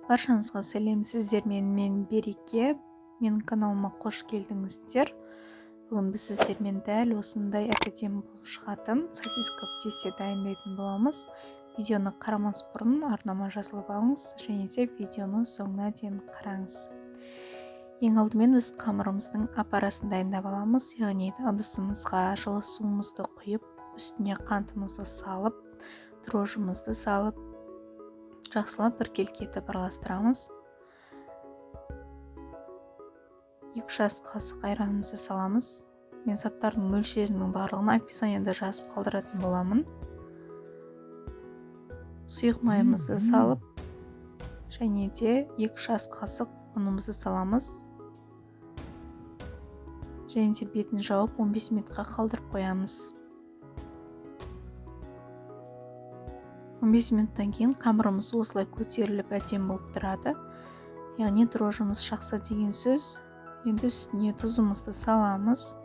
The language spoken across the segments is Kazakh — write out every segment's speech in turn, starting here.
Баршаңызға сәлем, сіздермен мен Береке. Менің каналыма қош келдіңіздер. Бүгін біз сіздермен дәл осындай әп-әдемі болып шығатын сосиска в тесте дайындайтын боламыз. Видеоны қарамас бұрын арнама жазылып алыңыз және де видеоны соңына дейін қараңыз. Ең алдымен біз қамырымыздың апарасын дайындап аламыз, яғни ыдысымызға жылы суымызды құйып, үстіне қантымызды салып, дрожжымызды салып, жақсылап біркелкі етіп араластырамыз. 2 ас қасық айранымызды саламыз. Мен заттардың мөлшерінің барлығын описаниеда жазып қалдыратын боламын. Сұйық майымызды салып, және де 2 ас қасық ұнымызды саламыз. Және де бетін жауып 15 минутқа қалдырып қоямыз. 15 минуттан кейін қамырымыз осылай көтеріліп әдемі болып тұрады. Яғни дрожжымыз шақса деген сөз. Енді үстіне тұзымызды саламыз.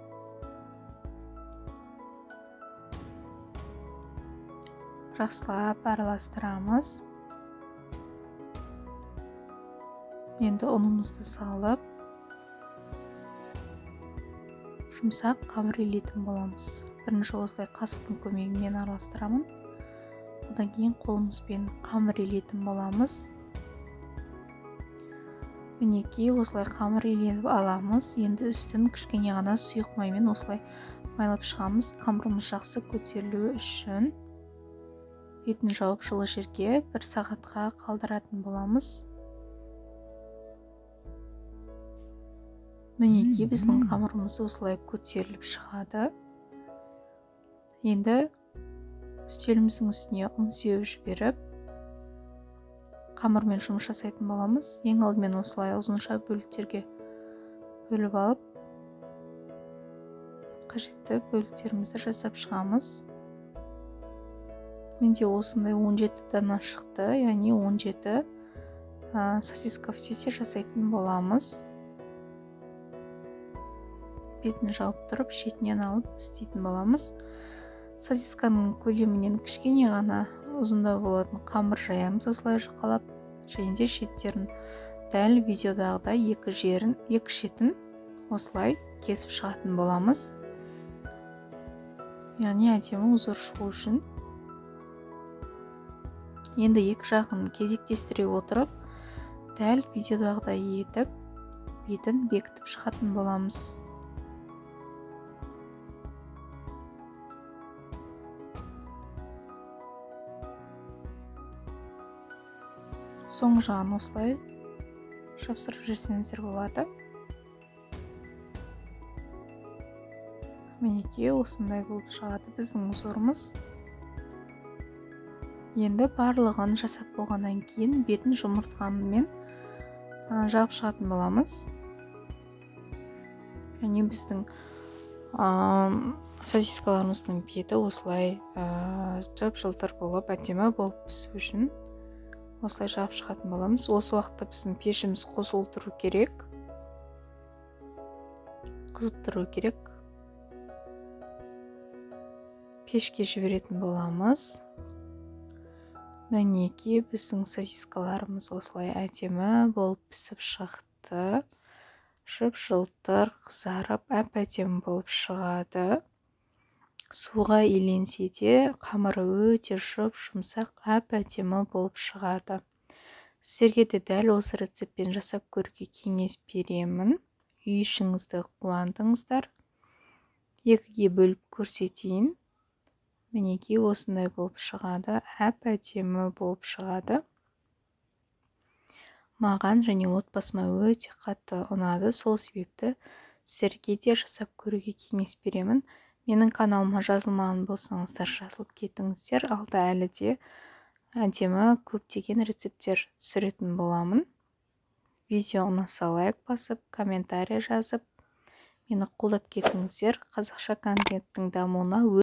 Жақсылап араластырамыз. Енді ұнымызды салып, жұмсақ қамыр илейтін боламыз. Бірінші осылай қасықтың көмегімен араластырамын. Одан кейін қолымызбен қамыр илейтін боламыз. Мінекей осылай қамыр иленіп аламыз. Енді үстін кішкене ғана сұйық маймен осылай майлап шығамыз. Қамырымыз жақсы көтерілуі үшін бетін жауып жылы жерге 1 сағатқа қалдыратын боламыз. Мінекей біздің қамырымыз осылай көтеріліп шығады. Енді үстеліміздің үстіне ұн сеуіп жіберіп, қамырмен жұмыс жасайтын боламыз. Ең алдымен осылай ұзынша бөліктерге бөліп алып, қажетті бөліктерімізді жасап шығамыз. Менде осындай 17 дана шықты, яғни 17 сосиска в тесте жасайтын боламыз. Бетін жауып тұрып, шетінен алып істейтін боламыз. Сосисканың көлемінен кішкене ғана ұзындау болатын қамыр жаямыз осылай жұқалап, және де шеттерін дәл видеодағыдай екі шетін осылай кесіп шығатын боламыз. Яғни әдемі ұзор шығу үшін. Енді екі жағын кезектестіре отырып, дәл видеодағыдай етіп, бетін бекітіп шығатын боламыз. Соңғы жағын осылай жапсырып жүрсеңіздер болады. Мінекей осындай болып шығады біздің узорымыз. Енді барлығын жасап болғаннан кейін бетін жұмыртқамен жағып шығатын боламыз. Яғни біздің сосискаларымыздың беті осылай жып-жылтыр болып, әдемі болып пісу үшін осылай жағып шығатын боламыз. Осы уақытта біздің пешіміз қосулы тұру керек. Қызып тұру керек. Пешке жіберетін боламыз. Мінекей біздің сосискаларымыз осылай әдемі болып пісіп шықты. Жып-жылтыр қызарып, әп-әдемі болып шығады. Суға иленсе де қамыры өте жұмсақ, әп-әдемі болып шығады. Сіздерге де дәл осы рецептпен жасап көруге кеңес беремін. Үй ішіңізді қуантыңыздар. 2-ге бөліп көрсетейін. Мінекей осындай болып шығады, әп-әдемі болып шығады. Маған және отбасыма өте қатты ұнады. Сол себепті сіздерге де жасап көруге кеңес беремін. Менің каналыма жазылмаған болсаңыздар, жазылып кетіңіздер. Алда әлі де әдемі көптеген рецепттер түсіретін боламын. Видео ұнаса лайк басып, комментарий жазып, мені қолдап кетіңіздер. Қазақша контенттің дамуына